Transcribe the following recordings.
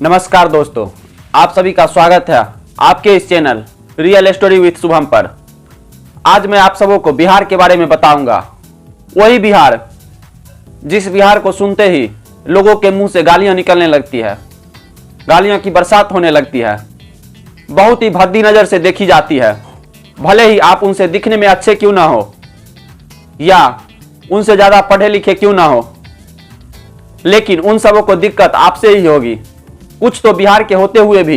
नमस्कार दोस्तों, आप सभी का स्वागत है आपके इस channel real story with Shubham पर। आज मैं आप सबों को बिहार के बारे में बताऊंगा। वही बिहार जिस बिहार को सुनते ही लोगों के मुंह से गालियां निकलने लगती है, गालियां की बरसात होने लगती है, बहुत ही भद्दी नजर से देखी जाती है। भले ही आप उनसे दिखने में अच्छे क्यों ना हो या उनसे ज्यादा पढ़े लिखे क्यों ना हो, लेकिन उन सबों को दिक्कत आपसे ही होगी। कुछ तो बिहार के होते हुए भी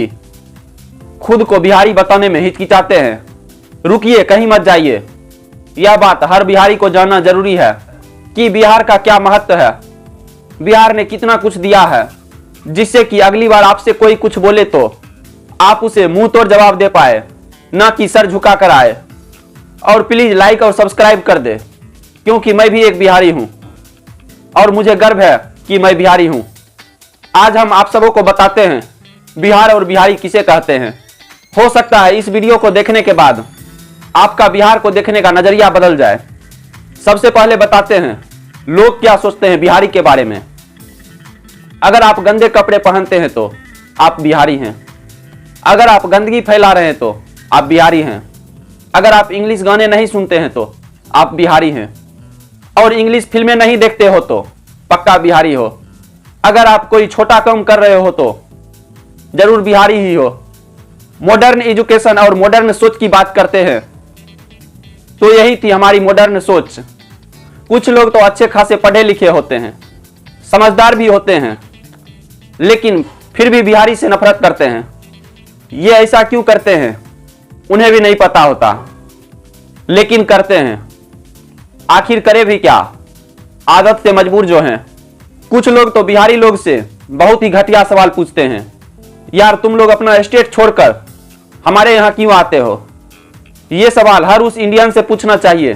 खुद को बिहारी बताने में हिचकिचाते हैं। रुकिए, कहीं मत जाइए। यह बात हर बिहारी को जानना जरूरी है कि बिहार का क्या महत्व है, बिहार ने कितना कुछ दिया है, जिससे कि अगली बार आपसे कोई कुछ बोले तो आप उसे मुंह तोड़ जवाब दे पाए, ना कि सर झुका कर आए। और प्लीज लाइक और सब्सक्राइब कर दे, क्योंकि मैं भी एक बिहारी हूं और मुझे गर्व है कि मैं बिहारी हूं। आज हम आप सबों को बताते हैं बिहार और बिहारी किसे कहते हैं। हो सकता है इस वीडियो को देखने के बाद आपका बिहार को देखने का नजरिया बदल जाए। सबसे पहले बताते हैं लोग क्या सोचते हैं बिहारी के बारे में। अगर आप गंदे कपड़े पहनते हैं तो आप बिहारी हैं। अगर आप गंदगी फैला रहे हैं तो आप बिहारी हैं। अगर आप इंग्लिश गाने नहीं सुनते हैं तो आप बिहारी हैं। और इंग्लिश फिल्में नहीं देखते हो तो पक्का बिहारी हो। अगर आप कोई छोटा काम कर रहे हो तो जरूर बिहारी ही हो। मॉडर्न एजुकेशन और मॉडर्न सोच की बात करते हैं तो यही थी हमारी मॉडर्न सोच। कुछ लोग तो अच्छे खासे पढ़े लिखे होते हैं, समझदार भी होते हैं, लेकिन फिर भी बिहारी से नफरत करते हैं। ये ऐसा क्यों करते हैं उन्हें भी नहीं पता होता, लेकिन करते हैं। आखिर करे भी क्या, आदत से मजबूर जो हैं। कुछ लोग तो बिहारी लोग से बहुत ही घटिया सवाल पूछते हैं, यार तुम लोग अपना स्टेट छोड़कर हमारे यहाँ क्यों आते हो। ये सवाल हर उस इंडियन से पूछना चाहिए,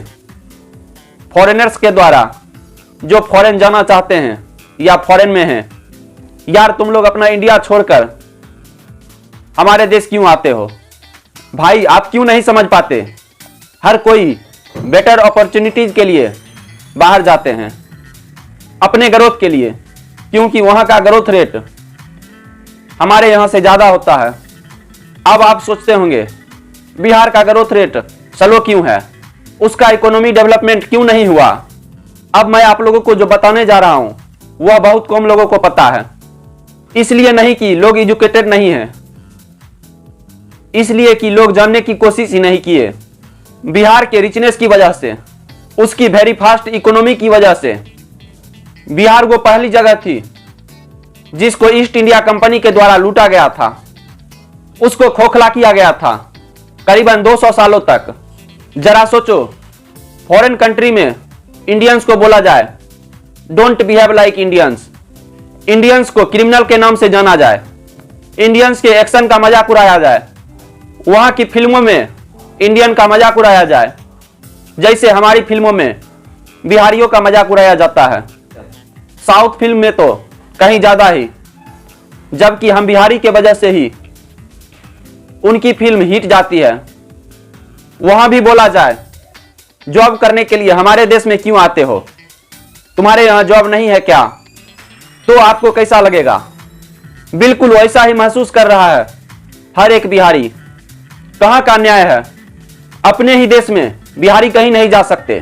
फॉरेनर्स के द्वारा, जो फॉरेन जाना चाहते हैं या फॉरेन में हैं। यार तुम लोग अपना इंडिया छोड़कर हमारे देश क्यों आते हो। भाई आप क्यों नहीं समझ पाते, हर कोई बेटर अपॉर्चुनिटीज के लिए बाहर जाते हैं, अपने ग्रोथ के लिए, क्योंकि वहां का ग्रोथ रेट हमारे यहां से ज्यादा होता है। अब आप सोचते होंगे बिहार का ग्रोथ रेट स्लो क्यों है, उसका इकोनॉमी डेवलपमेंट क्यों नहीं हुआ। अब मैं आप लोगों को जो बताने जा रहा हूं वह बहुत कम लोगों को पता है। इसलिए नहीं कि लोग एजुकेटेड नहीं हैं, इसलिए कि लोग जानने की कोशिश ही नहीं किए। बिहार के रिचनेस की वजह से, उसकी वेरी फास्ट इकोनॉमी की वजह से बिहार वो पहली जगह थी जिसको ईस्ट इंडिया कंपनी के द्वारा लूटा गया था, उसको खोखला किया गया था करीबन 200 सालों तक। जरा सोचो, फॉरेन कंट्री में इंडियंस को बोला जाए don't behave like Indians, Indians को क्रिमिनल के नाम से जाना जाए, इंडियंस के एक्शन का मजाक उड़ाया जाए, वहां की फिल्मों में इंडियन का मजाक उड़ाया जाए जैसे हमारी फिल्मों में बिहारियों का मजाक उड़ाया जाता है। साउथ फिल्म में तो कहीं ज्यादा ही, जबकि हम बिहारी के वजह से ही उनकी फिल्म हिट जाती है। वहां भी बोला जाए जॉब करने के लिए हमारे देश में क्यों आते हो, तुम्हारे यहां जॉब नहीं है क्या, तो आपको कैसा लगेगा। बिल्कुल वैसा ही महसूस कर रहा है हर एक बिहारी। कहां का न्याय है, अपने ही देश में बिहारी कहीं नहीं जा सकते।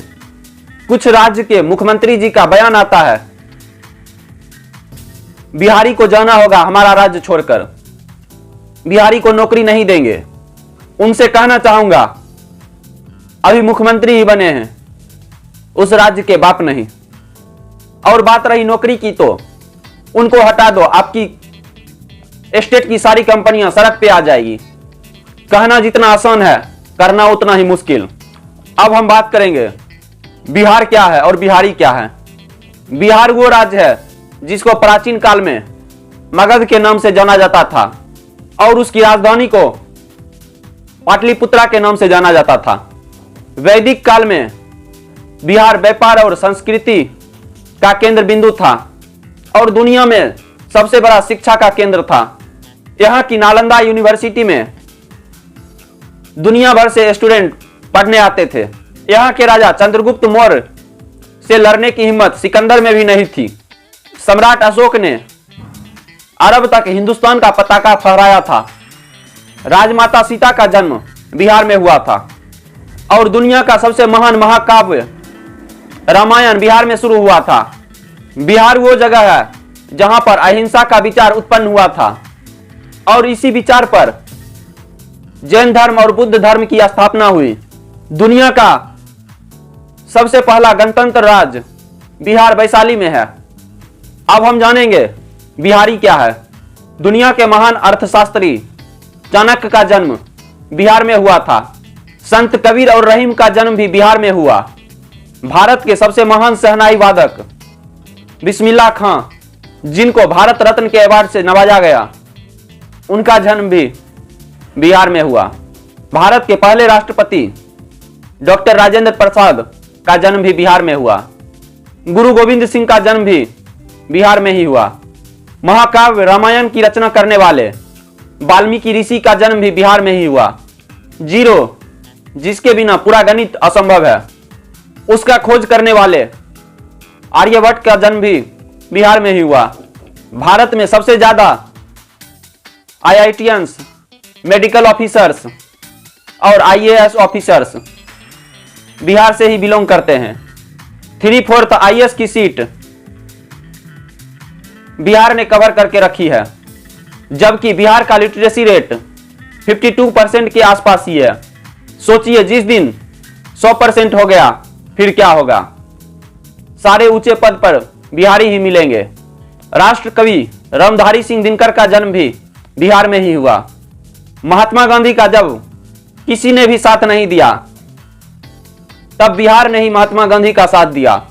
कुछ राज्य के मुख्यमंत्री जी का बयान आता है बिहारी को जाना होगा हमारा राज्य छोड़कर, बिहारी को नौकरी नहीं देंगे। उनसे कहना चाहूंगा अभी मुख्यमंत्री ही बने हैं, उस राज्य के बाप नहीं। और बात रही नौकरी की तो उनको हटा दो, आपकी स्टेट की सारी कंपनियां सड़क पे आ जाएगी। कहना जितना आसान है करना उतना ही मुश्किल। अब हम बात करेंगे बिहार क्या है और बिहारी क्या है। बिहार वो राज्य है जिसको प्राचीन काल में मगध के नाम से जाना जाता था और उसकी राजधानी को पाटलिपुत्रा के नाम से जाना जाता था। वैदिक काल में बिहार व्यापार और संस्कृति का केंद्र बिंदु था और दुनिया में सबसे बड़ा शिक्षा का केंद्र था। यहाँ की नालंदा यूनिवर्सिटी में दुनिया भर से स्टूडेंट पढ़ने आते थे। यहाँ के राजा चंद्रगुप्त मौर्य से लड़ने की हिम्मत सिकंदर में भी नहीं थी। सम्राट अशोक ने अरब तक हिंदुस्तान का पताका फहराया था। राजमाता सीता का जन्म बिहार में हुआ था और दुनिया का सबसे महान महाकाव्य रामायण बिहार में शुरू हुआ था। बिहार वो जगह है जहां पर अहिंसा का विचार उत्पन्न हुआ था और इसी विचार पर जैन धर्म और बुद्ध धर्म की स्थापना हुई। दुनिया का सबसे पहला गणतंत्र राज्य बिहार वैशाली में है। अब हम जानेंगे बिहारी क्या है। दुनिया के महान अर्थशास्त्री चाणक्य का जन्म बिहार में हुआ था। संत कबीर और रहीम का जन्म भी बिहार में हुआ। भारत के सबसे महान शहनाई वादक बिस्मिल्लाह खां, जिनको भारत रत्न के अवार्ड से नवाजा गया, उनका जन्म भी बिहार में हुआ। भारत के पहले राष्ट्रपति डॉक्टर राजेंद्र प्रसाद का जन्म भी बिहार में हुआ। गुरु गोविंद सिंह का जन्म भी बिहार में ही हुआ। महाकाव्य रामायण की रचना करने वाले वाल्मीकि ऋषि का जन्म भी बिहार में ही हुआ। जीरो, जिसके बिना पूरा गणित असंभव है, उसका खोज करने वाले आर्यभट्ट का जन्म भी बिहार में ही हुआ। भारत में सबसे ज्यादा IITians, मेडिकल ऑफिसर्स और IAS ऑफिसर्स बिहार से ही बिलोंग करते हैं। 3/4 IAS की सीट बिहार ने कवर करके रखी है, जबकि बिहार का लिटरेसी रेट 52% के आसपास ही है। सोचिए, जिस दिन 100% हो गया फिर क्या होगा। सारे ऊंचे पद पर बिहारी ही मिलेंगे। राष्ट्र कवि रामधारी सिंह दिनकर का जन्म भी बिहार में ही हुआ। महात्मा गांधी का जब किसी ने भी साथ नहीं दिया, तब बिहार ने ही महात्मा गांधी का साथ दिया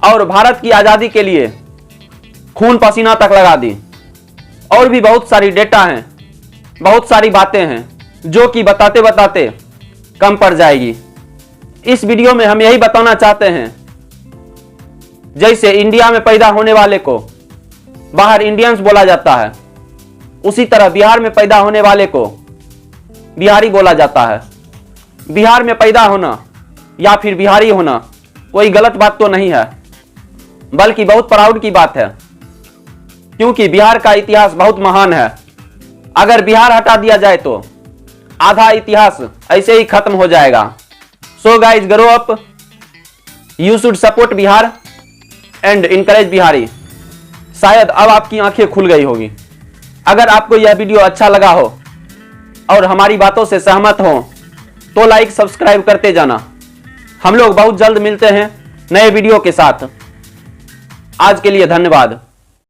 और भारत की आजादी के लिए खून पसीना तक लगा दी। और भी बहुत सारी डेटा हैं, बहुत सारी बातें हैं जो कि बताते बताते कम पड़ जाएगी। इस वीडियो में हम यही बताना चाहते हैं, जैसे इंडिया में पैदा होने वाले को बाहर इंडियंस बोला जाता है, उसी तरह बिहार में पैदा होने वाले को बिहारी बोला जाता है। बिहार में पैदा होना या फिर बिहारी होना कोई गलत बात तो नहीं है, बल्कि बहुत प्राउड की बात है, क्योंकि बिहार का इतिहास बहुत महान है। अगर बिहार हटा दिया जाए तो आधा इतिहास ऐसे ही खत्म हो जाएगा। So guys, grow up, you should support Bihar and encourage Bihari. शायद अब आपकी आंखें खुल गई होगी। अगर आपको यह वीडियो अच्छा लगा हो और हमारी बातों से सहमत हो तो लाइक सब्सक्राइब करते जाना। हम लोग बहुत जल्द मिलते हैं नए वीडियो के साथ। आज के लिए धन्यवाद।